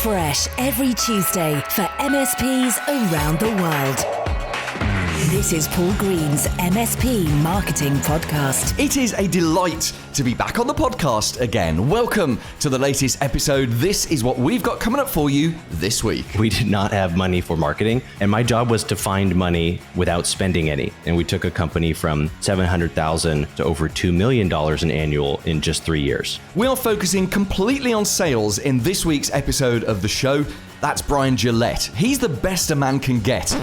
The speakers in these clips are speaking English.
fresh every Tuesday for MSPs around the world. This is Paul Green's MSP Marketing Podcast. It is a delight to be back on the podcast again. Welcome to the latest episode. This is what we've got coming up for you this week. We did not have money for marketing, and my job was to find money without spending any. And we took a company from $700,000 to over $2 million in annual in just 3 years. We are focusing completely on sales in this week's episode of the show. That's Brian Gillette. He's the best a man can get.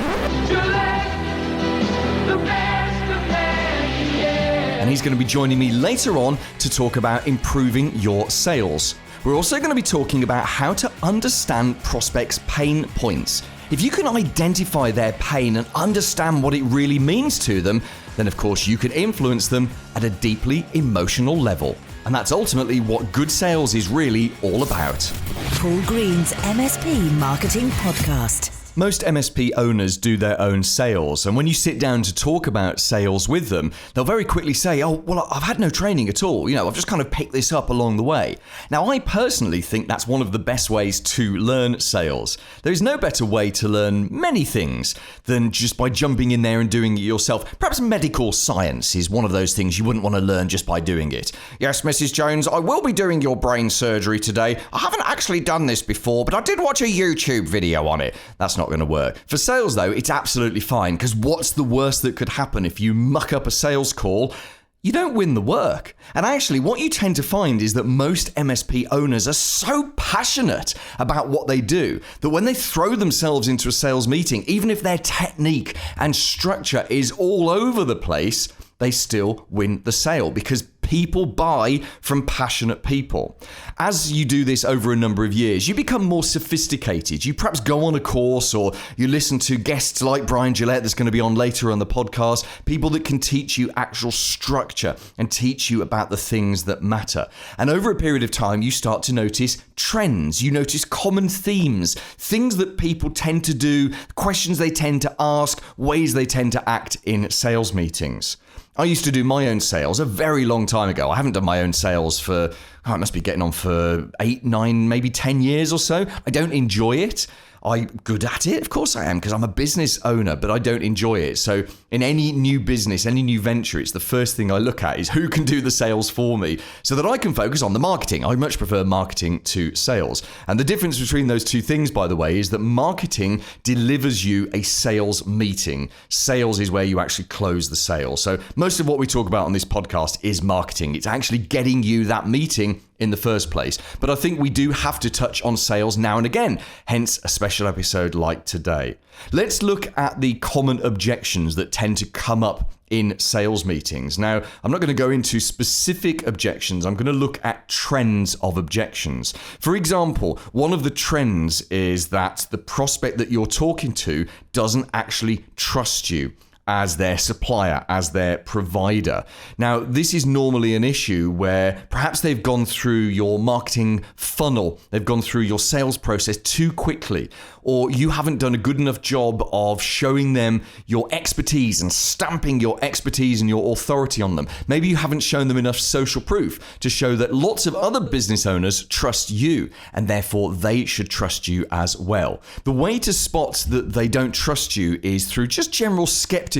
And he's going to be joining me later on to talk about improving your sales. We're also going to be talking about how to understand prospects' pain points. If you can identify their pain and understand what it really means to them, then of course you can influence them at a deeply emotional level. And that's ultimately what good sales is really all about. Paul Green's MSP Marketing Podcast. Most MSP owners do their own sales, and when you sit down to talk about sales with them, they'll very quickly say, oh, well, I've had no training at all. I've just kind of picked this up along the way. Now, I personally think that's one of the best ways to learn sales. There is no better way to learn many things than just by jumping in there and doing it yourself. Perhaps medical science is one of those things you wouldn't want to learn just by doing it. Yes, Mrs. Jones, I will be doing your brain surgery today. I haven't actually done this before, but I did watch a YouTube video on it. That's not going to work. For sales though, it's absolutely fine, because what's the worst that could happen if you muck up a sales call? You don't win the work. And actually, what you tend to find is that most MSP owners are so passionate about what they do that when they throw themselves into a sales meeting, even if their technique and structure is all over the place, they still win the sale because people buy from passionate people. As you do this over a number of years, you become more sophisticated. You perhaps go on a course or you listen to guests like Brian Gillette that's going to be on later on the podcast, people that can teach you actual structure and teach you about the things that matter. And over a period of time, you start to notice trends. You notice common themes, things that people tend to do, questions they tend to ask, ways they tend to act in sales meetings. I used to do my own sales a very long time ago. I haven't done my own sales for, it must be getting on for 8, 9, maybe 10 years or so. I don't enjoy it. I'm good at it, of course I am, because I'm a business owner, but I don't enjoy it. So in any new business, any new venture, it's the first thing I look at is who can do the sales for me so that I can focus on the marketing. I much prefer marketing to sales. And the difference between those two things, by the way, is that marketing delivers you a sales meeting. Sales is where you actually close the sale. So most of what we talk about on this podcast is marketing. It's actually getting you that meeting in the first place. But I think we do have to touch on sales now and again, hence a special episode like today. Let's look at the common objections that tend to come up in sales meetings. Now, I'm not going to go into specific objections. I'm going to look at trends of objections. For example, one of the trends is that the prospect that you're talking to doesn't actually trust you as their supplier, as their provider. Now, this is normally an issue where perhaps they've gone through your marketing funnel, they've gone through your sales process too quickly, or you haven't done a good enough job of showing them your expertise and stamping your expertise and your authority on them. Maybe you haven't shown them enough social proof to show that lots of other business owners trust you, and therefore they should trust you as well. The way to spot that they don't trust you is through just general skepticism.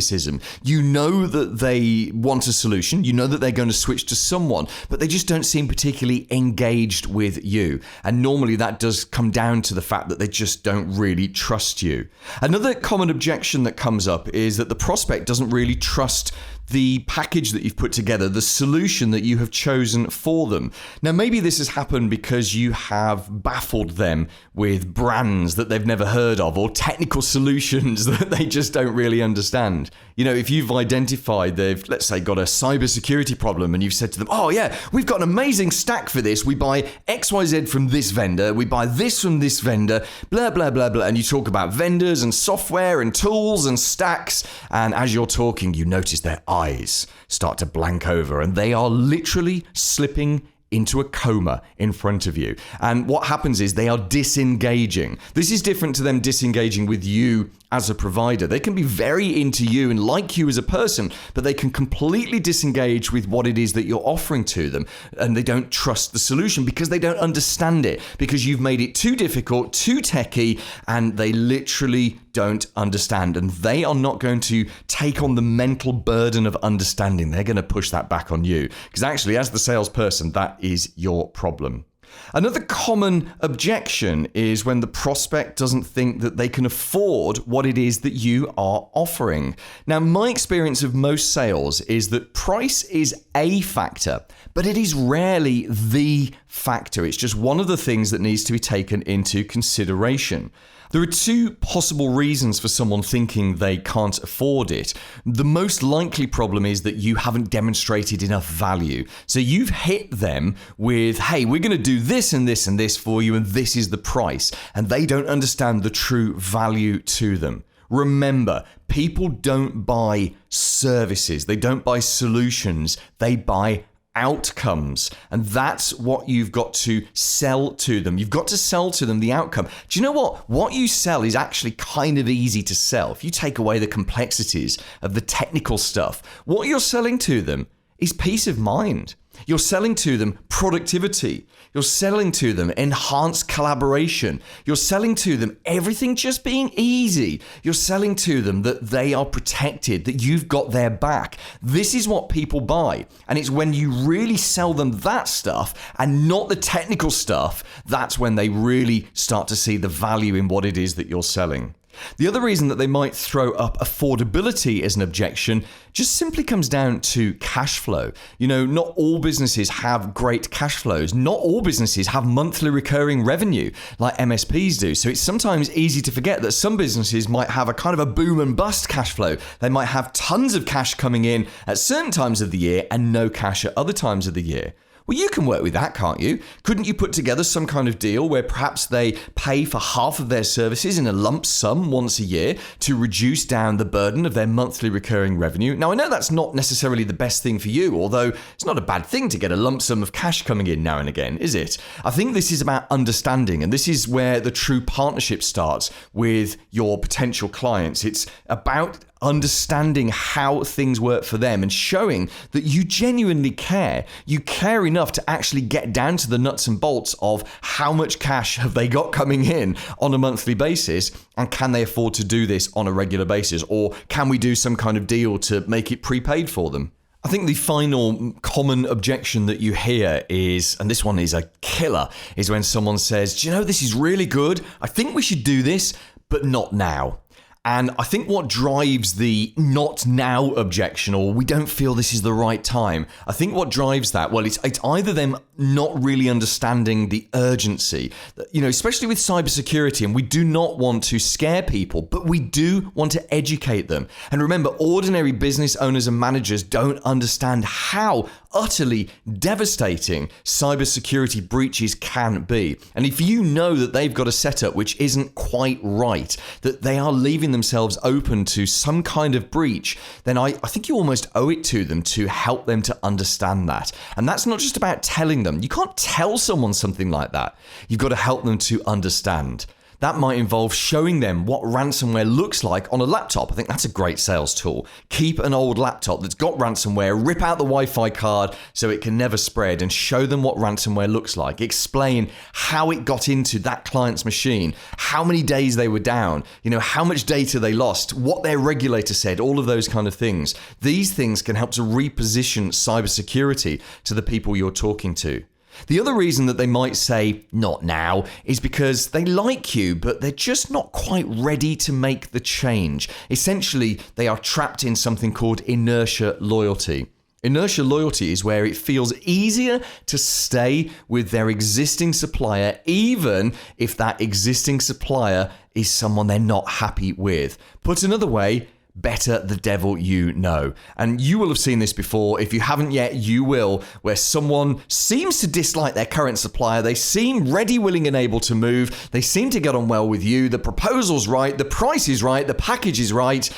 You know that they want a solution, you know that they're going to switch to someone, but they just don't seem particularly engaged with you. And normally that does come down to the fact that they just don't really trust you. Another common objection that comes up is that the prospect doesn't really trust the package that you've put together, the solution that you have chosen for them. Now, maybe this has happened because you have baffled them with brands that they've never heard of or technical solutions that they just don't really understand. If you've identified they've, let's say, got a cybersecurity problem and you've said to them, oh yeah, we've got an amazing stack for this. We buy XYZ from this vendor. We buy this from this vendor, blah, blah, blah, blah. And you talk about vendors and software and tools and stacks. And as you're talking, you notice their eyes start to blank over and they are literally slipping into a coma in front of you. And what happens is they are disengaging. This is different to them disengaging with you as a provider. They can be very into you and like you as a person, but they can completely disengage with what it is that you're offering to them. And they don't trust the solution because they don't understand it, because you've made it too difficult, too techie, and they literally don't understand. And they are not going to take on the mental burden of understanding. They're going to push that back on you, because actually, as the salesperson, that is your problem. Another common objection is when the prospect doesn't think that they can afford what it is that you are offering. Now, my experience of most sales is that price is a factor, but it is rarely the factor. It's just one of the things that needs to be taken into consideration. There are two possible reasons for someone thinking they can't afford it. The most likely problem is that you haven't demonstrated enough value. So you've hit them with, hey, we're going to do this and this and this for you, and this is the price. And they don't understand the true value to them. Remember, people don't buy services. They don't buy solutions. They buy outcomes. And that's what you've got to sell to them. You've got to sell to them the outcome. Do you know what? What you sell is actually kind of easy to sell. If you take away the complexities of the technical stuff, what you're selling to them is peace of mind. You're selling to them productivity. You're selling to them enhanced collaboration. You're selling to them everything just being easy. You're selling to them that they are protected, that you've got their back. This is what people buy. And it's when you really sell them that stuff and not the technical stuff, that's when they really start to see the value in what it is that you're selling. The other reason that they might throw up affordability as an objection just simply comes down to cash flow. You know, not all businesses have great cash flows. Not all businesses have monthly recurring revenue like MSPs do. So it's sometimes easy to forget that some businesses might have a kind of a boom and bust cash flow. They might have tons of cash coming in at certain times of the year and no cash at other times of the year. Well, you can work with that, can't you? Couldn't you put together some kind of deal where perhaps they pay for half of their services in a lump sum once a year to reduce down the burden of their monthly recurring revenue? Now, I know that's not necessarily the best thing for you, although it's not a bad thing to get a lump sum of cash coming in now and again, is it? I think this is about understanding, and this is where the true partnership starts with your potential clients. It's about understanding how things work for them and showing that you genuinely care. You care enough to actually get down to the nuts and bolts of how much cash have they got coming in on a monthly basis, and can they afford to do this on a regular basis, or can we do some kind of deal to make it prepaid for them? I think the final common objection that you hear is, and this one is a killer, is when someone says, do you know, this is really good. I think we should do this, but not now. And I think what drives the not now objection, or we don't feel this is the right time, I think what drives that, well, it's either them not really understanding the urgency, you know, especially with cybersecurity, and we do not want to scare people, but we do want to educate them. And remember, ordinary business owners and managers don't understand how utterly devastating cybersecurity breaches can be. And if you know that they've got a setup which isn't quite right, that they are leaving themselves open to some kind of breach, then I think you almost owe it to them to help them to understand that. And that's not just about telling them. You can't tell someone something like that. You've got to help them to understand. That might involve showing them what ransomware looks like on a laptop. I think that's a great sales tool. Keep an old laptop that's got ransomware, rip out the Wi-Fi card so it can never spread, and show them what ransomware looks like. Explain how it got into that client's machine, how many days they were down, you know, how much data they lost, what their regulator said, all of those kind of things. These things can help to reposition cybersecurity to the people you're talking to. The other reason that they might say not now is because they like you, but they're just not quite ready to make the change. Essentially, they are trapped in something called inertia loyalty. Inertia loyalty is where it feels easier to stay with their existing supplier, even if that existing supplier is someone they're not happy with. Put another way, better the devil you know. And you will have seen this before. If you haven't yet, you will, where someone seems to dislike their current supplier. They seem ready, willing, and able to move. They seem to get on well with you. The proposal's right, the price is right, the package is right.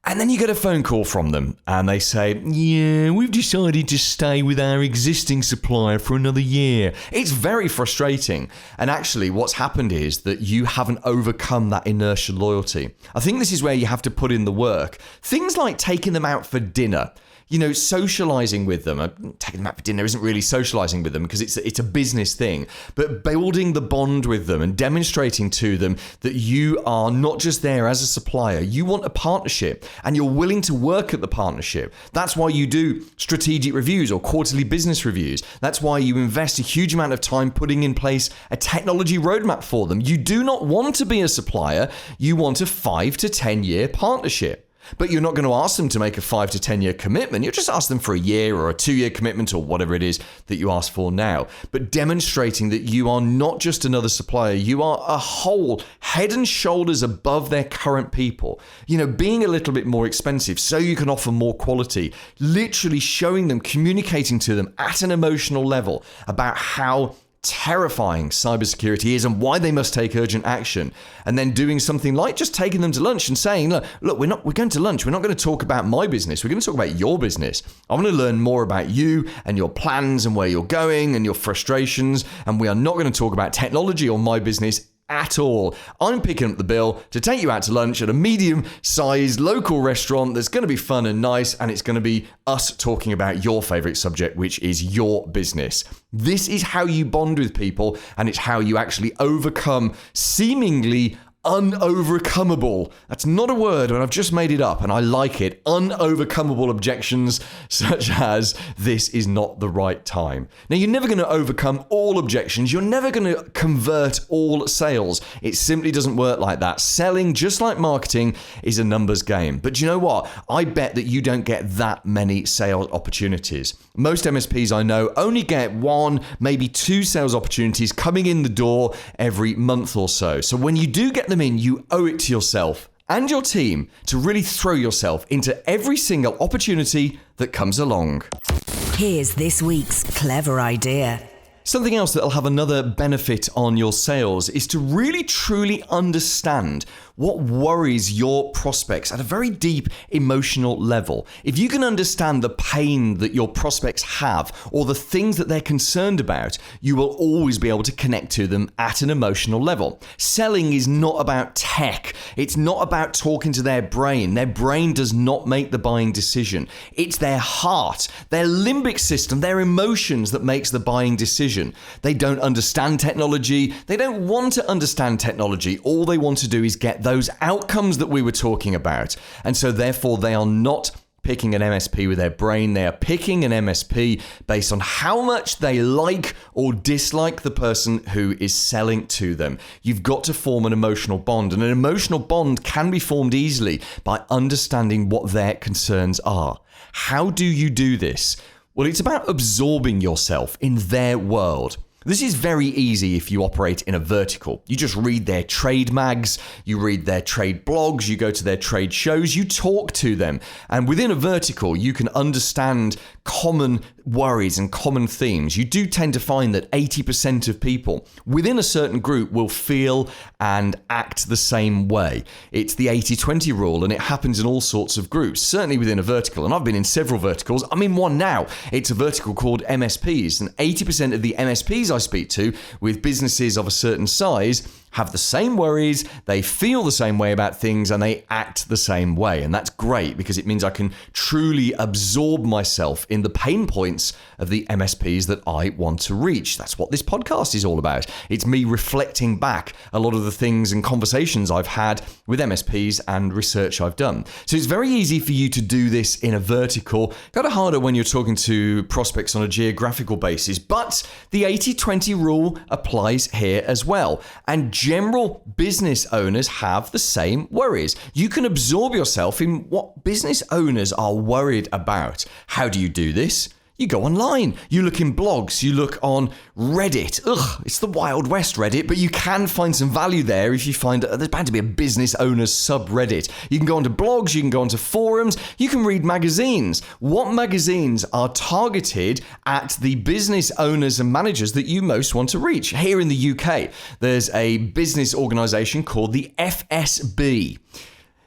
And then you get a phone call from them and they say, yeah, we've decided to stay with our existing supplier for another year. It's very frustrating. And actually what's happened is that you haven't overcome that inertia loyalty. I think this is where you have to put in the work. Things like taking them out for dinner. You know, socializing with them. Taking them out for dinner isn't really socializing with them because it's a business thing. But building the bond with them and demonstrating to them that you are not just there as a supplier. You want a partnership and you're willing to work at the partnership. That's why you do strategic reviews or quarterly business reviews. That's why you invest a huge amount of time putting in place a technology roadmap for them. You do not want to be a supplier. You want a 5 to 10 year partnership. But you're not going to ask them to make a 5 to 10 year commitment. You'll just ask them for a year or a 2-year commitment or whatever it is that you ask for now. But demonstrating that you are not just another supplier, you are a whole head and shoulders above their current people. You know, being a little bit more expensive so you can offer more quality, literally showing them, communicating to them at an emotional level about how terrifying cybersecurity is and why they must take urgent action, and then doing something like just taking them to lunch and saying, look, we're going to lunch. We're not going to talk about my business. We're going to talk about your business. I want to learn more about you and your plans and where you're going and your frustrations. And we are not going to talk about technology or my business at all. I'm picking up the bill to take you out to lunch at a medium-sized local restaurant that's going to be fun and nice, and it's going to be us talking about your favorite subject, which is your business. This is how you bond with people, and it's how you actually overcome seemingly unovercomable. That's not a word, and I've just made it up, and I like it. Unovercomable objections, such as this is not the right time. Now, you're never going to overcome all objections. You're never going to convert all sales. It simply doesn't work like that. Selling, just like marketing, is a numbers game. But you know what? I bet that you don't get that many sales opportunities. Most MSPs I know only get 1, maybe 2 sales opportunities coming in the door every month or so. So when you do get them in, you owe it to yourself and your team to really throw yourself into every single opportunity that comes along. Here's this week's clever idea. Something else that'll have another benefit on your sales is to really truly understand what worries your prospects at a very deep emotional level. If you can understand the pain that your prospects have or the things that they're concerned about, you will always be able to connect to them at an emotional level. Selling is not about tech. It's not about talking to their brain. Their brain does not make the buying decision. It's their heart, their limbic system, their emotions that makes the buying decision. They don't understand technology. They don't want to understand technology. All they want to do is get those outcomes that we were talking about. And so therefore they are not picking an MSP with their brain. They are picking an MSP based on how much they like or dislike the person who is selling to them. You've got to form an emotional bond, and an emotional bond can be formed easily by understanding what their concerns are. How do you do this? Well, it's about absorbing yourself in their world. This is very easy if you operate in a vertical. You just read their trade mags, you read their trade blogs, you go to their trade shows, you talk to them. And within a vertical, you can understand common worries and common themes. You do tend to find that 80% of people within a certain group will feel and act the same way. It's the 80-20 rule, and it happens in all sorts of groups, certainly within a vertical. And I've been in several verticals. I'm in one now. It's a vertical called MSPs, and 80% of the MSPs I speak to with businesses of a certain size have the same worries, they feel the same way about things, and they act the same way. And that's great because it means I can truly absorb myself in the pain points of the MSPs that I want to reach. That's what this podcast is all about. It's me reflecting back a lot of the things and conversations I've had with MSPs and research I've done. So it's very easy for you to do this in a vertical, kind of harder when you're talking to prospects on a geographical basis, but the 80-20 rule applies here as well. And general business owners have the same worries. You can absorb yourself in what business owners are worried about. How do you do this? You go online, you look in blogs, you look on Reddit. It's the Wild West Reddit, but you can find some value there if you find there's bound to be a business owner's subreddit. You can go onto blogs, you can go onto forums, you can read magazines. What magazines are targeted at the business owners and managers that you most want to reach? Here in the UK, there's a business organization called the FSB.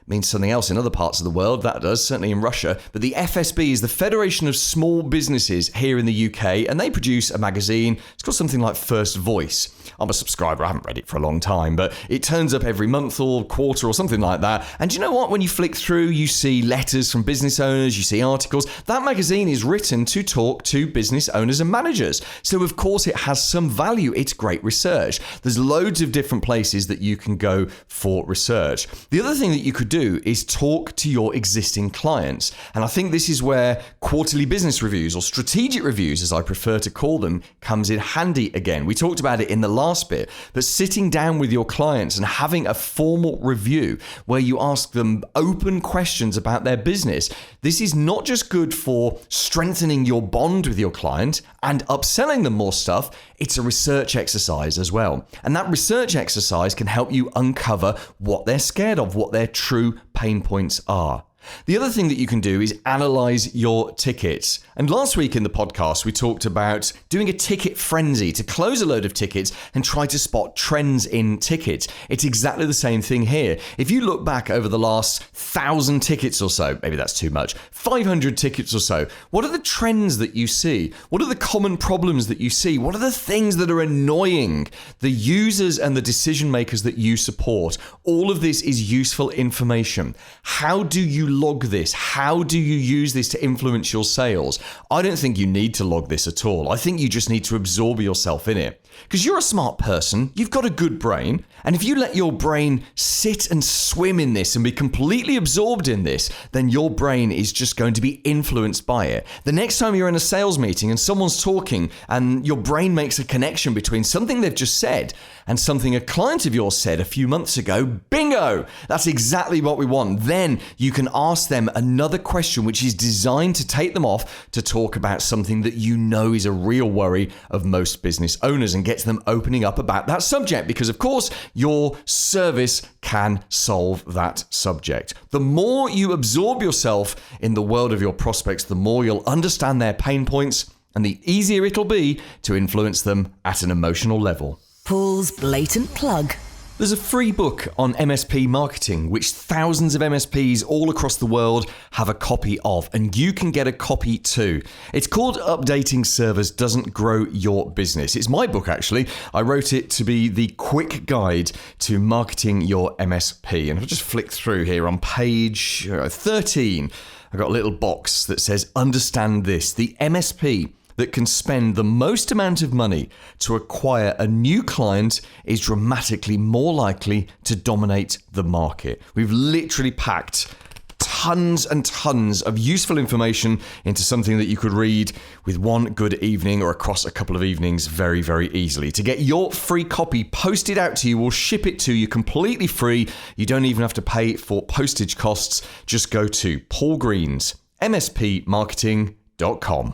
means something else in other parts of the world. That does, certainly in Russia. But the FSB is the Federation of Small Businesses here in the UK, and they produce a magazine. It's called something like First Voice. I'm a subscriber. I haven't read it for a long time, but it turns up every month or quarter or something like that. And you know what? When you flick through, you see letters from business owners, you see articles. That magazine is written to talk to business owners and managers. So of course it has some value. It's great research. There's loads of different places that you can go for research. The other thing that you could do is talk to your existing clients. And I think this is where quarterly business reviews, or strategic reviews as I prefer to call them, comes in handy again. We talked about it in the last bit, but sitting down with your clients and having a formal review where you ask them open questions about their business. This is not just good for strengthening your bond with your client and upselling them more stuff, it's a research exercise as well. And that research exercise can help you uncover what they're scared of, what their true pain points are. The other thing that you can do is analyze your tickets. And last week in the podcast, we talked about doing a ticket frenzy to close a load of tickets and try to spot trends in tickets. It's exactly the same thing here. If you look back over the last 1,000 tickets or so, maybe that's too much, 500 tickets or so, what are the trends that you see? What are the common problems that you see? What are the things that are annoying the users and the decision makers that you support? All of this is useful information. How do you log this? How do you use this to influence your sales? I don't think you need to log this at all. I think you just need to absorb yourself in it. Because you're a smart person, you've got a good brain, and if you let your brain sit and swim in this and be completely absorbed in this, then your brain is just going to be influenced by it. The next time you're in a sales meeting and someone's talking and your brain makes a connection between something they've just said and something a client of yours said a few months ago, bingo! That's exactly what we want. Then you can ask them another question which is designed to take them off to talk about something that you know is a real worry of most business owners and gets them opening up about that subject, because of course your service can solve that subject. The more you absorb yourself in the world of your prospects, the more you'll understand their pain points and the easier it'll be to influence them at an emotional level. Paul's blatant plug. There's a free book on MSP marketing, which thousands of MSPs all across the world have a copy of, and you can get a copy too. It's called Updating Servers Doesn't Grow Your Business. It's my book, actually. I wrote it to be the quick guide to marketing your MSP. And I'll just flick through here on page 13. I've got a little box that says, understand this. The MSP that can spend the most amount of money to acquire a new client is dramatically more likely to dominate the market. We've literally packed tons and tons of useful information into something that you could read with one good evening or across a couple of evenings very, very easily. To get your free copy posted out to you, we'll ship it to you completely free. You don't even have to pay for postage costs. Just go to paulgreens.mspmarketing.com.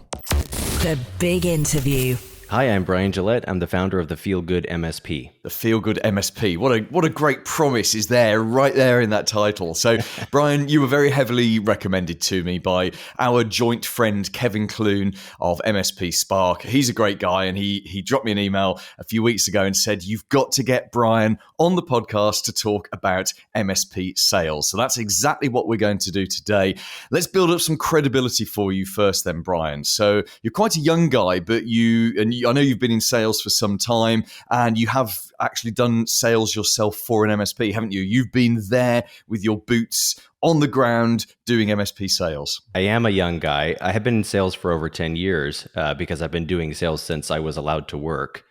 The big interview. Hi, I'm Brian Gillette. I'm the founder of the Feel-Good MSP. The Feel-Good MSP. What a great promise is there, right there in that title. So, Brian, you were very heavily recommended to me by our joint friend, Kevin Clune of MSP Spark. He's a great guy, and he dropped me an email a few weeks ago and said, you've got to get Brian on the podcast to talk about MSP sales. So that's exactly what we're going to do today. Let's build up some credibility for you first then, Brian. So you're quite a young guy, but I know you've been in sales for some time, and you have actually done sales yourself for an MSP, haven't you? You've been there with your boots on the ground doing MSP sales. I am a young guy. I have been in sales for over 10 years because I've been doing sales since I was allowed to work.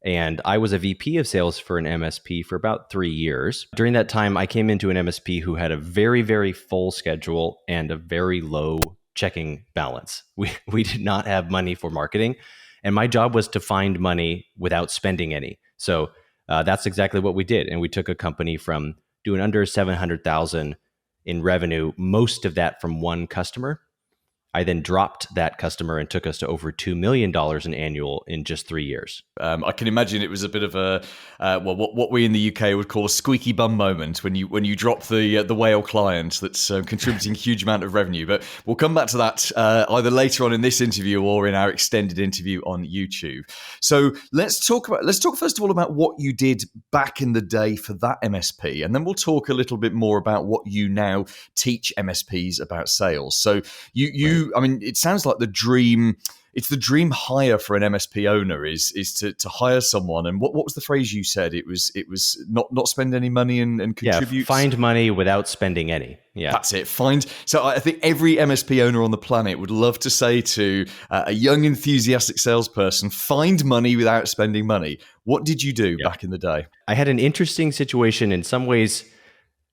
And I was a VP of sales for an MSP for about 3 years. During that time, I came into an MSP who had a very, very full schedule and a very low checking balance. We did not have money for marketing. And my job was to find money without spending any. So that's exactly what we did. And we took a company from doing under $700,000 in revenue, most of that from one customer, I then dropped that customer and took us to over $2 million in annual in just 3 years. I can imagine it was a bit of a what we in the UK would call a squeaky bum moment when you drop the whale client that's contributing a huge amount of revenue. But we'll come back to that either later on in this interview or in our extended interview on YouTube. So let's talk first of all about what you did back in the day for that MSP, and then we'll talk a little bit more about what you now teach MSPs about sales. So I mean, it sounds like the dream. It's the dream hire for an MSP owner is to hire someone. And what was the phrase you said? It was not spend any money and contribute. Yeah, find money without spending any. Yeah, that's it. So I think every MSP owner on the planet would love to say to a young, enthusiastic salesperson, find money without spending money. What did you do back in the day? I had an interesting situation, in some ways,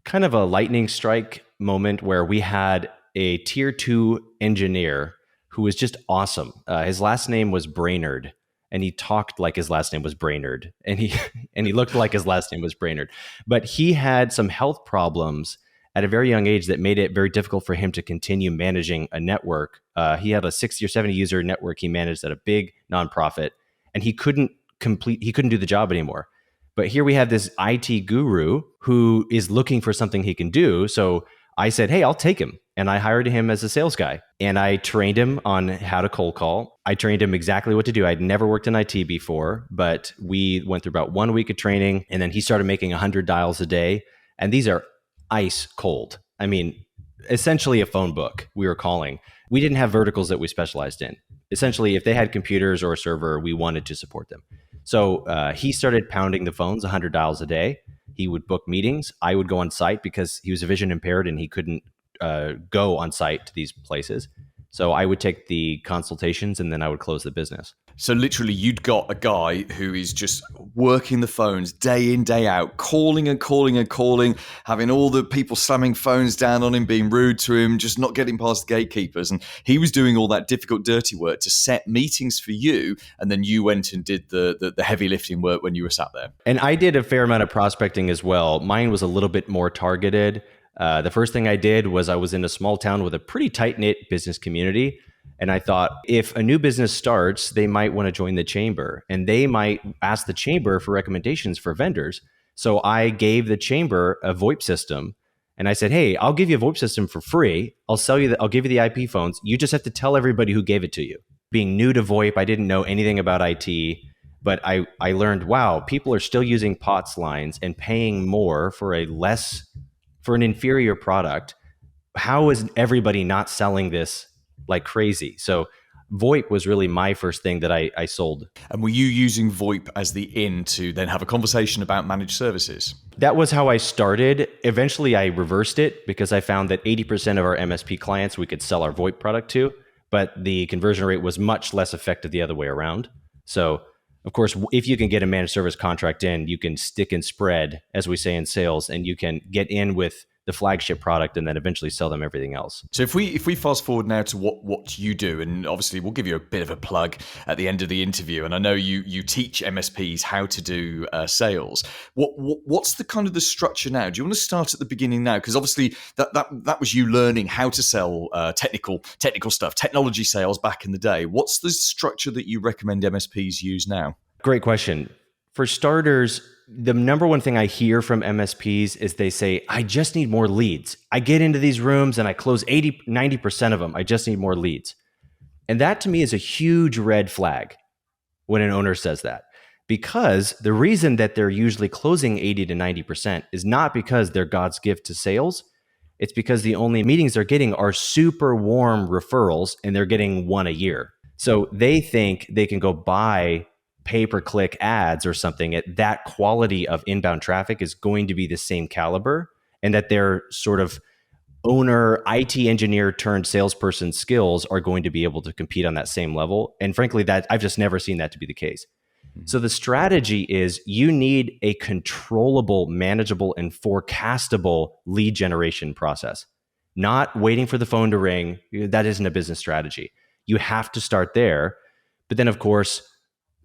kind of a lightning strike moment, where we had a tier 2 engineer who was just awesome. His last name was Brainerd, and he talked like his last name was Brainerd, and he looked like his last name was Brainerd. But he had some health problems at a very young age that made it very difficult for him to continue managing a network. He had a 60 or 70 user network he managed at a big nonprofit, and he couldn't do the job anymore. But here we have this IT guru who is looking for something he can do. So I said, hey, I'll take him. And I hired him as a sales guy. And I trained him on how to cold call. I trained him exactly what to do. I'd never worked in IT before, but we went through about 1 week of training. And then he started making 100 dials a day. And these are ice cold. I mean, essentially a phone book we were calling. We didn't have verticals that we specialized in. Essentially, if they had computers or a server, we wanted to support them. So he started pounding the phones 100 dials a day. He would book meetings. I would go on site because he was vision impaired and he couldn't go on site to these places. So I would take the consultations and then I would close the business. So literally you'd got a guy who is just working the phones day in, day out, calling and calling and calling, having all the people slamming phones down on him, being rude to him, just not getting past the gatekeepers. And he was doing all that difficult, dirty work to set meetings for you. And then you went and did the heavy lifting work when you were sat there. And I did a fair amount of prospecting as well. Mine was a little bit more targeted. The first thing I did was I was in a small town with a pretty tight-knit business community. And I thought, if a new business starts, they might want to join the chamber and they might ask the chamber for recommendations for vendors. So I gave the chamber a VoIP system and I said, hey, I'll give you a VoIP system for free. I'll give you the IP phones. You just have to tell everybody who gave it to you. Being new to VoIP, I didn't know anything about IT, but I learned, wow, people are still using POTS lines and paying more for an inferior product. How is everybody not selling this like crazy? So VoIP was really my first thing that I sold. And were you using VoIP as the in to then have a conversation about managed services? That was how I started. Eventually I reversed it because I found that 80% of our MSP clients we could sell our VoIP product to, but the conversion rate was much less effective the other way around. So of course, if you can get a managed service contract in, you can stick and spread, as we say in sales, and you can get in with the flagship product and then eventually sell them everything else. So if we fast forward now to what you do, and obviously we'll give you a bit of a plug at the end of the interview, and I know you teach MSPs how to do sales. What's the kind of the structure now? Do you want to start at the beginning now? Because obviously that was you learning how to sell technical stuff, technology sales back in the day. What's the structure that you recommend MSPs use now? Great question. For starters, the number one thing I hear from MSPs is they say, I just need more leads. I get into these rooms and I close 90% of them. I just need more leads. And that to me is a huge red flag when an owner says that, because the reason that they're usually closing 80 to 90% is not because they're God's gift to sales. It's because the only meetings they're getting are super warm referrals and they're getting one a year. So they think they can go buy pay-per-click ads or something at that quality of inbound traffic is going to be the same caliber, and that their sort of owner, IT engineer turned salesperson skills are going to be able to compete on that same level. And frankly, that I've just never seen that to be the case. So the strategy is you need a controllable, manageable, and forecastable lead generation process, not waiting for the phone to ring. That isn't a business strategy. You have to start there. But then, of course,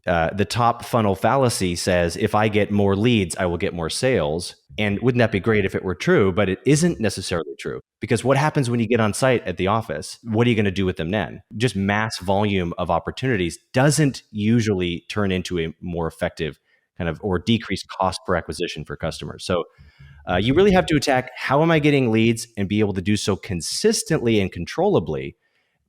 the top funnel fallacy says, if I get more leads, I will get more sales. And wouldn't that be great if it were true? But it isn't necessarily true, because what happens when you get on site at the office? What are you going to do with them then? Just mass volume of opportunities doesn't usually turn into a more effective kind of or decreased cost per acquisition for customers. So you really have to attack, how am I getting leads, and be able to do so consistently and controllably.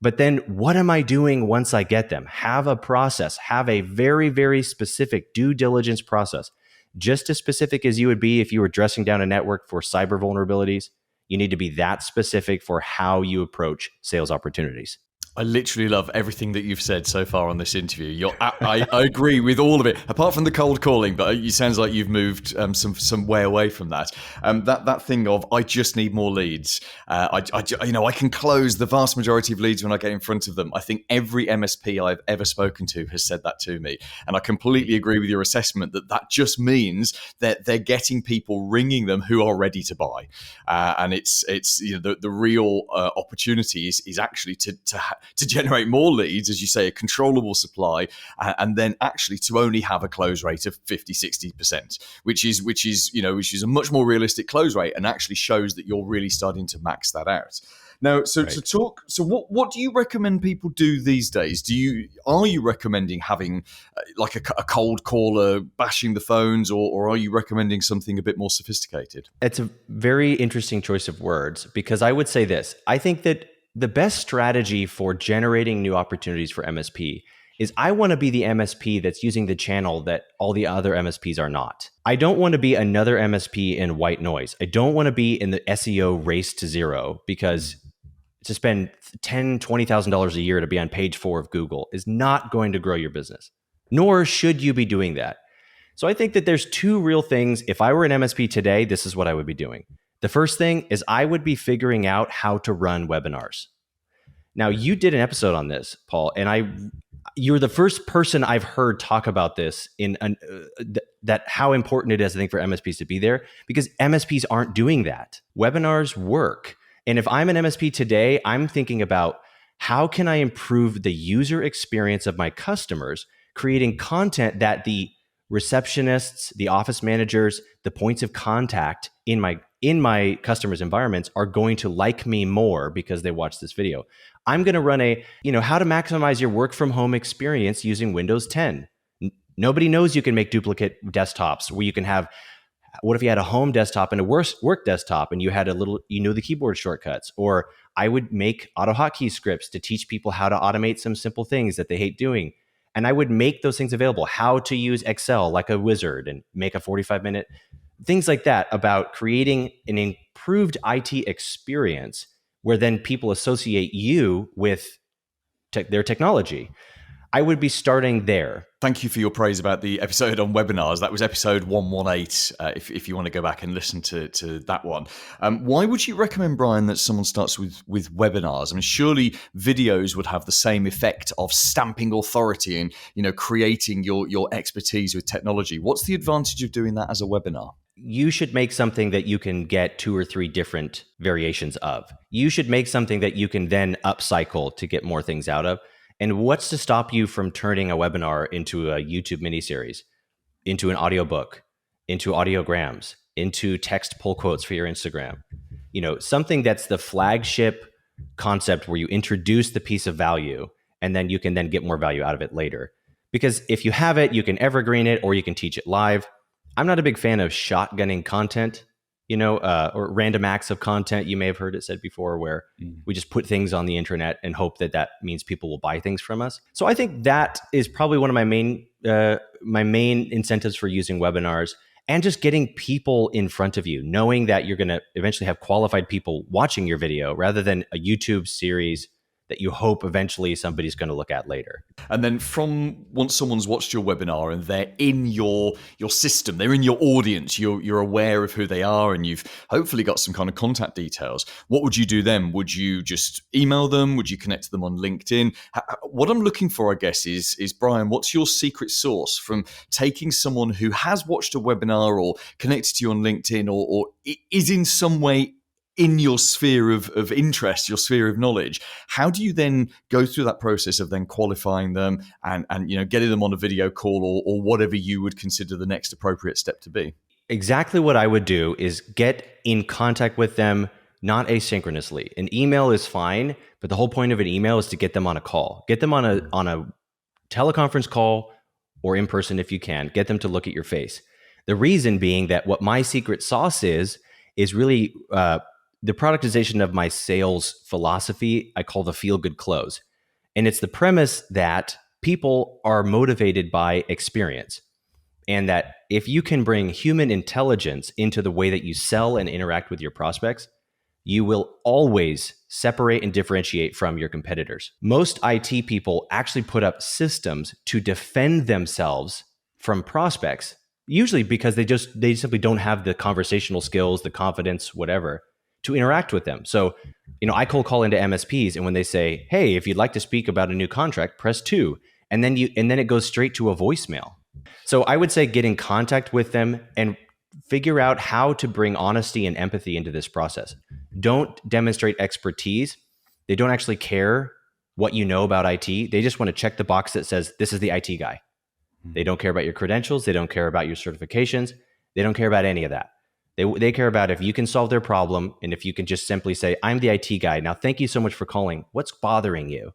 But then what am I doing once I get them? Have a process, have a very, very specific due diligence process, just as specific as you would be if you were dressing down a network for cyber vulnerabilities. You need to be that specific for how you approach sales opportunities. I literally love everything that you've said so far on this interview. I agree with all of it, apart from the cold calling. But it sounds like you've moved some way away from that. That thing of I just need more leads. I can close the vast majority of leads when I get in front of them. I think every MSP I've ever spoken to has said that to me, and I completely agree with your assessment that just means that they're getting people ringing them who are ready to buy, and it's the real opportunity is actually to generate more leads, as you say, a controllable supply, and then actually to only have a close rate of 50-60%, which is a much more realistic close rate, and actually shows that you're really starting to max that out. Now, what do you recommend people do these days? Are you recommending having like a cold caller bashing the phones, or are you recommending something a bit more sophisticated? It's a very interesting choice of words, because I would say this. I think that the best strategy for generating new opportunities for MSP is I want to be the MSP that's using the channel that all the other MSPs are not. I don't want to be another MSP in white noise. I don't want to be in the SEO race to zero, because to spend $10,000, $20,000 a year to be on page 4 of Google is not going to grow your business, nor should you be doing that. So I think that there's two real things. If I were an MSP today, this is what I would be doing. The first thing is I would be figuring out how to run webinars. Now, you did an episode on this, Paul, and you're the first person I've heard talk about this that how important it is, I think, for MSPs to be there, because MSPs aren't doing that. Webinars work. And if I'm an MSP today, I'm thinking about how can I improve the user experience of my customers, creating content that the receptionists, the office managers, the points of contact in my customers' environments are going to like me more because they watched this video. I'm going to run how to maximize your work from home experience using Windows 10. Nobody knows you can make duplicate desktops where you can have, what if you had a home desktop and a work desktop, and you had knew the keyboard shortcuts? Or I would make AutoHotkey scripts to teach people how to automate some simple things that they hate doing. And I would make those things available, how to use Excel like a wizard and make a 45-minute, things like that, about creating an improved IT experience where then people associate you with their technology. I would be starting there. Thank you for your praise about the episode on webinars. That was episode 118, if you want to go back and listen to that one. Why would you recommend, Brian, that someone starts with webinars? I mean, surely videos would have the same effect of stamping authority and creating your expertise with technology. What's the advantage of doing that as a webinar? You should make something that you can get 2 or 3 different variations of. You should make something that you can then upcycle to get more things out of. And what's to stop you from turning a webinar into a YouTube miniseries, into an audiobook, into audiograms, into text pull quotes for your Instagram? Something that's the flagship concept where you introduce the piece of value, and then you can then get more value out of it later. Because if you have it, you can evergreen it, or you can teach it live. I'm not a big fan of shotgunning content, or random acts of content. You may have heard it said before, where we just put things on the internet and hope that means people will buy things from us. So I think that is probably one of my main incentives for using webinars, and just getting people in front of you, knowing that you're going to eventually have qualified people watching your video rather than a YouTube series that you hope eventually somebody's going to look at later. And then once someone's watched your webinar and they're in your system, they're in your audience, you're aware of who they are, and you've hopefully got some kind of contact details. What would you do then? Would you just email them? Would you connect to them on LinkedIn? What I'm looking for, I guess, is Brian, what's your secret sauce from taking someone who has watched a webinar or connected to you on LinkedIn or is in some way in your sphere of interest, your sphere of knowledge? How do you then go through that process of then qualifying them and getting them on a video call or whatever you would consider the next appropriate step to be? exactly what I would do is get in contact with them, not asynchronously. An email is fine, but the whole point of an email is to get them on a call. Get them on a teleconference call or in person if you can. Get them to look at your face. The reason being that what my secret sauce is really the productization of my sales philosophy. I call the feel-good close. And it's the premise that people are motivated by experience. And that if you can bring human intelligence into the way that you sell and interact with your prospects, you will always separate and differentiate from your competitors. Most IT people actually put up systems to defend themselves from prospects, usually because they simply don't have the conversational skills, the confidence, whatever, to interact with them. So, I cold call into MSPs, and when they say, "Hey, if you'd like to speak about a new contract, press 2," and then it goes straight to a voicemail. So I would say get in contact with them and figure out how to bring honesty and empathy into this process. Don't demonstrate expertise. They don't actually care what you know about IT. They just want to check the box that says, this is the IT guy. They don't care about your credentials. They don't care about your certifications. They don't care about any of that. They care about if you can solve their problem, and if you can just simply say, I'm the IT guy. Now, thank you so much for calling. What's bothering you?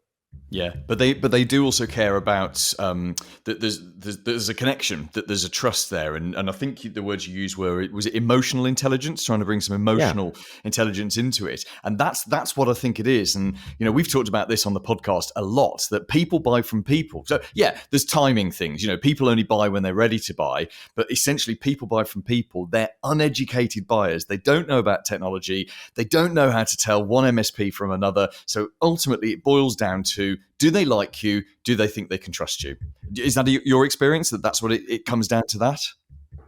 Yeah, but they do also care about that there's a connection, that there's a trust there, and I think the words you used was it emotional intelligence, trying to bring some emotional intelligence into it, and that's what I think it is. And we've talked about this on the podcast a lot, that people buy from people. So yeah, there's timing things. People only buy when they're ready to buy, but essentially people buy from people. They're uneducated buyers. They don't know about technology. They don't know how to tell one MSP from another. So ultimately, it boils down to, do they like you? Do they think they can trust you? Is that your experience, that's what it comes down to that?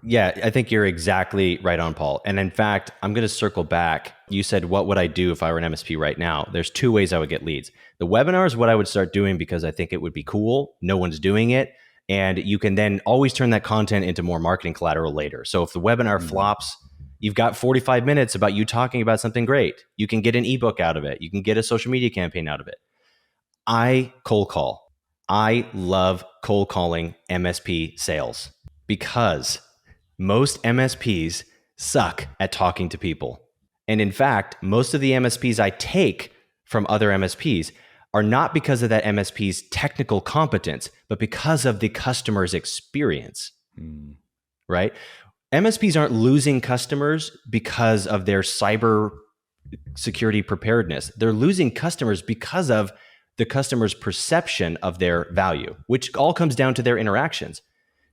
Yeah, I think you're exactly right on, Paul. And in fact, I'm going to circle back. You said, what would I do if I were an MSP right now? There's 2 ways I would get leads. The webinar is what I would start doing because I think it would be cool. No one's doing it. And you can then always turn that content into more marketing collateral later. So if the webinar flops, you've got 45 minutes about you talking about something great. You can get an ebook out of it. You can get a social media campaign out of it. I cold call. I love cold calling MSP sales because most MSPs suck at talking to people. And in fact, most of the MSPs I take from other MSPs are not because of that MSP's technical competence, but because of the customer's experience, right? MSPs aren't losing customers because of their cyber security preparedness. They're losing customers because of the customer's perception of their value, which all comes down to their interactions.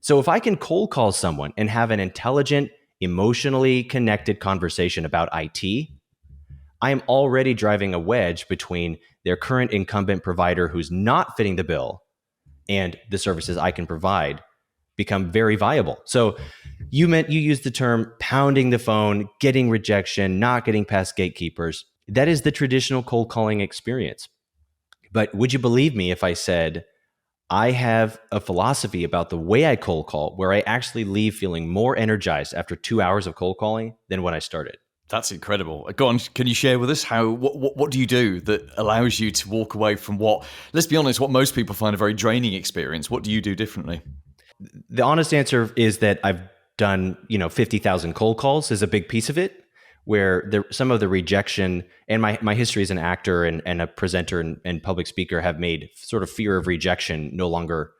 So if I can cold call someone and have an intelligent, emotionally connected conversation about IT, I am already driving a wedge between their current incumbent provider who's not fitting the bill and the services I can provide become very viable. So you used the term pounding the phone, getting rejection, not getting past gatekeepers. That is the traditional cold calling experience. But would you believe me if I said I have a philosophy about the way I cold call where I actually leave feeling more energized after 2 hours of cold calling than when I started? That's incredible. Go on, can you share with us what do you do that allows you to walk away from what, let's be honest, what most people find a very draining experience? What do you do differently? The honest answer is that I've done, 50,000 cold calls is a big piece of it, where some of the rejection, and my history as an actor and a presenter and public speaker have made sort of fear of rejection no longer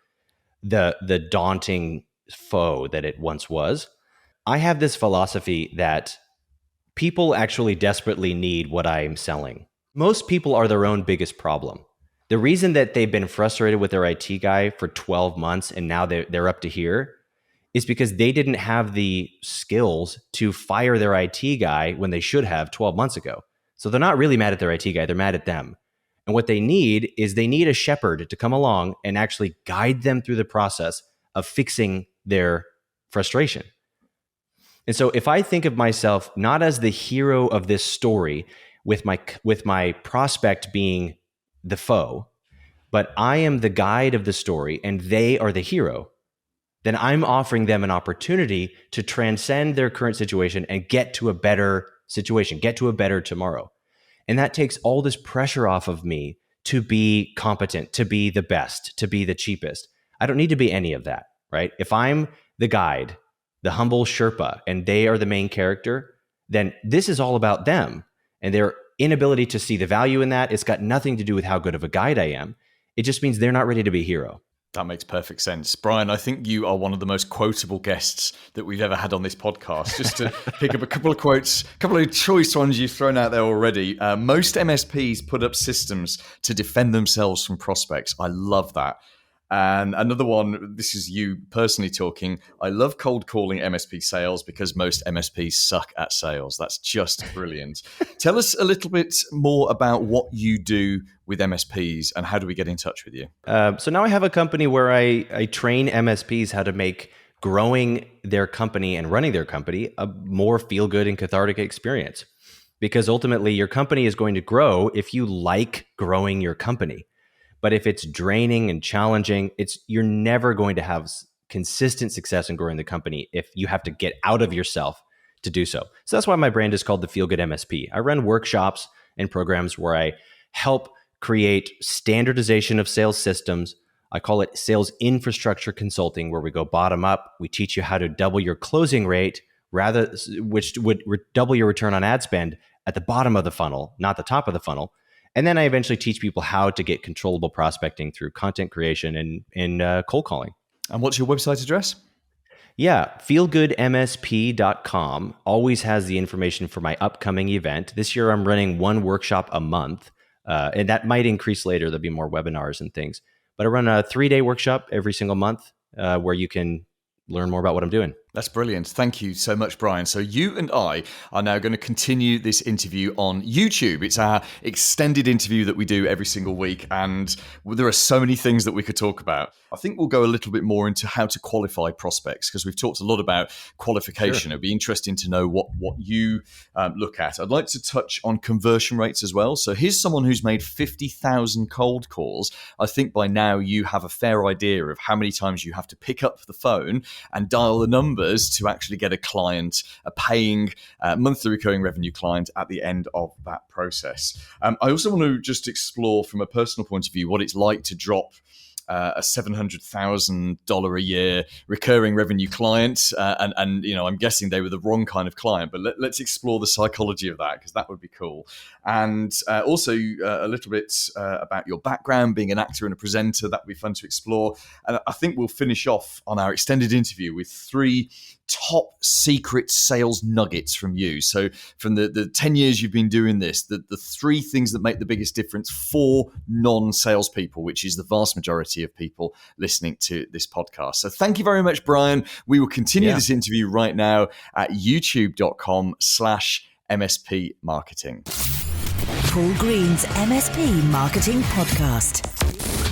the daunting foe that it once was. I have this philosophy that people actually desperately need what I am selling. Most people are their own biggest problem. The reason that they've been frustrated with their IT guy for 12 months and now they're up to here is because they didn't have the skills to fire their IT guy when they should have 12 months ago. So they're not really mad at their IT guy, they're mad at them. And what they need is they need a shepherd to come along and actually guide them through the process of fixing their frustration. And so if I think of myself not as the hero of this story with my prospect being the foe, but I am the guide of the story and they are the hero, then I'm offering them an opportunity to transcend their current situation and get to a better situation, get to a better tomorrow. And that takes all this pressure off of me to be competent, to be the best, to be the cheapest. I don't need to be any of that, right? If I'm the guide the humble Sherpa, and they are the main character, then this is all about them and their inability to see the value in that. It's got nothing to do with how good of a guide I am. It just means they're not ready to be a hero. That makes perfect sense. Brian, I think you are one of the most quotable guests that we've ever had on this podcast. Just to pick up a couple of quotes, a couple of choice ones you've thrown out there already. Most MSPs put up systems to defend themselves from prospects. I love that. And another one, this is you personally talking. I love cold calling MSP sales because most MSPs suck at sales. That's just brilliant. Tell us a little bit more about what you do with MSPs and how do we get in touch with you? So now I have a company where I train MSPs how to make growing their company and running their company a more feel-good and cathartic experience. Because ultimately your company is going to grow if you like growing your company. But if it's draining and challenging, you're never going to have consistent success in growing the company if you have to get out of yourself to do so. So that's why my brand is called the Feel-Good MSP. I run workshops and programs where I help create standardization of sales systems. I call it sales infrastructure consulting, where we go bottom up. We teach you how to double your closing rate, which would double your return on ad spend at the bottom of the funnel, not the top of the funnel. And then I eventually teach people how to get controllable prospecting through content creation and cold calling. And what's your website address? Yeah, feelgoodmsp.com always has the information for my upcoming event. This year I'm running one workshop a month, and that might increase later. There'll be more webinars and things. But I run a 3-day workshop every single month where you can learn more about what I'm doing. That's brilliant. Thank you so much, Brian. So you and I are now going to continue this interview on YouTube. It's our extended interview that we do every single week, and there are so many things that we could talk about. I think we'll go a little bit more into how to qualify prospects, because we've talked a lot about qualification. Sure. It'd be interesting to know what you look at. I'd like to touch on conversion rates as well. So here's someone who's made 50,000 cold calls. I think by now you have a fair idea of how many times you have to pick up the phone and dial the number to actually get a client, a paying monthly recurring revenue client at the end of that process. I also want to just explore from a personal point of view what it's like to drop a $700,000 a year recurring revenue client, and you know, I'm guessing they were the wrong kind of client. But let's explore the psychology of that, because that would be cool. And also a little bit about your background, being an actor and a presenter. That would be fun to explore. And I think we'll finish off on our extended interview with 3 top secret sales nuggets from you. So from the 10 years you've been doing this, the 3 things that make the biggest difference for non-salespeople, which is the vast majority of people listening to this podcast. So thank you very much, Brian. We will continue this interview right now at youtube.com/MSP marketing. Paul Green's MSP Marketing Podcast.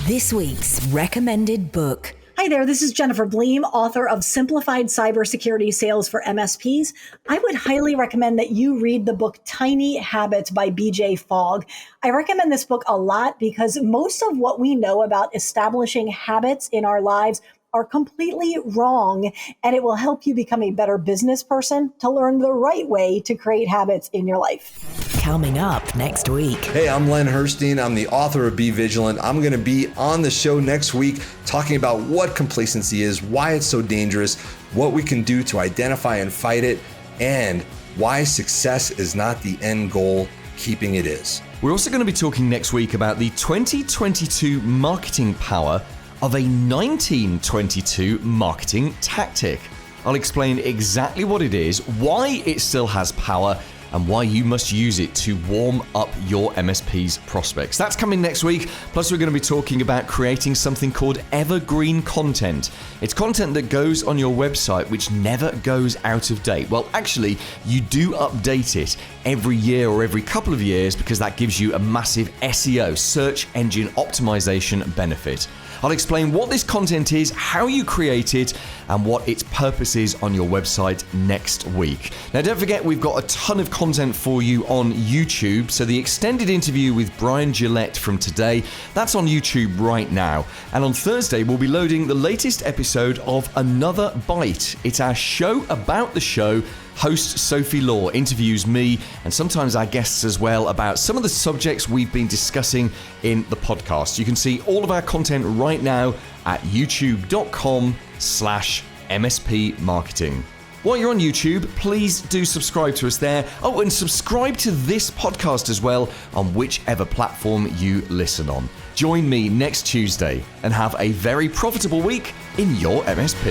This week's recommended book. Hi there, this is Jennifer Bleem, author of Simplified Cybersecurity Sales for MSPs. I would highly recommend that you read the book Tiny Habits by BJ Fogg. I recommend this book a lot because most of what we know about establishing habits in our lives are completely wrong, and it will help you become a better business person to learn the right way to create habits in your life. Coming up next week. Hey, I'm Len Herstein. I'm the author of Be Vigilant. I'm going to be on the show next week talking about what complacency is, why it's so dangerous, what we can do to identify and fight it, and why success is not the end goal, keeping it is. We're also going to be talking next week about the 2022 marketing power of a 1922 marketing tactic. I'll explain exactly what it is, why it still has power, and why you must use it to warm up your MSP's prospects. That's coming next week. Plus, we're going to be talking about creating something called evergreen content. It's content that goes on your website which never goes out of date. Well, actually, you do update it every year or every couple of years because that gives you a massive SEO, search engine optimization benefit. I'll explain what this content is, how you create it, and what its purpose is on your website next week. Now, don't forget, we've got a ton of content for you on YouTube. So the extended interview with Brian Gillette from today, that's on YouTube right now. And on Thursday, we'll be loading the latest episode of Another Bite. It's our show about the show. Host Sophie Law interviews me and sometimes our guests as well about some of the subjects we've been discussing in the podcast. You can see all of our content right now at youtube.com/MSP marketing. While you're on YouTube, please do subscribe to us there. Oh, and subscribe to this podcast as well on whichever platform you listen on. Join me next Tuesday and have a very profitable week in your MSP.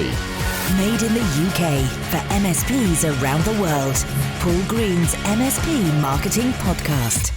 Made in the UK for MSPs around the world. Paul Green's MSP Marketing Podcast.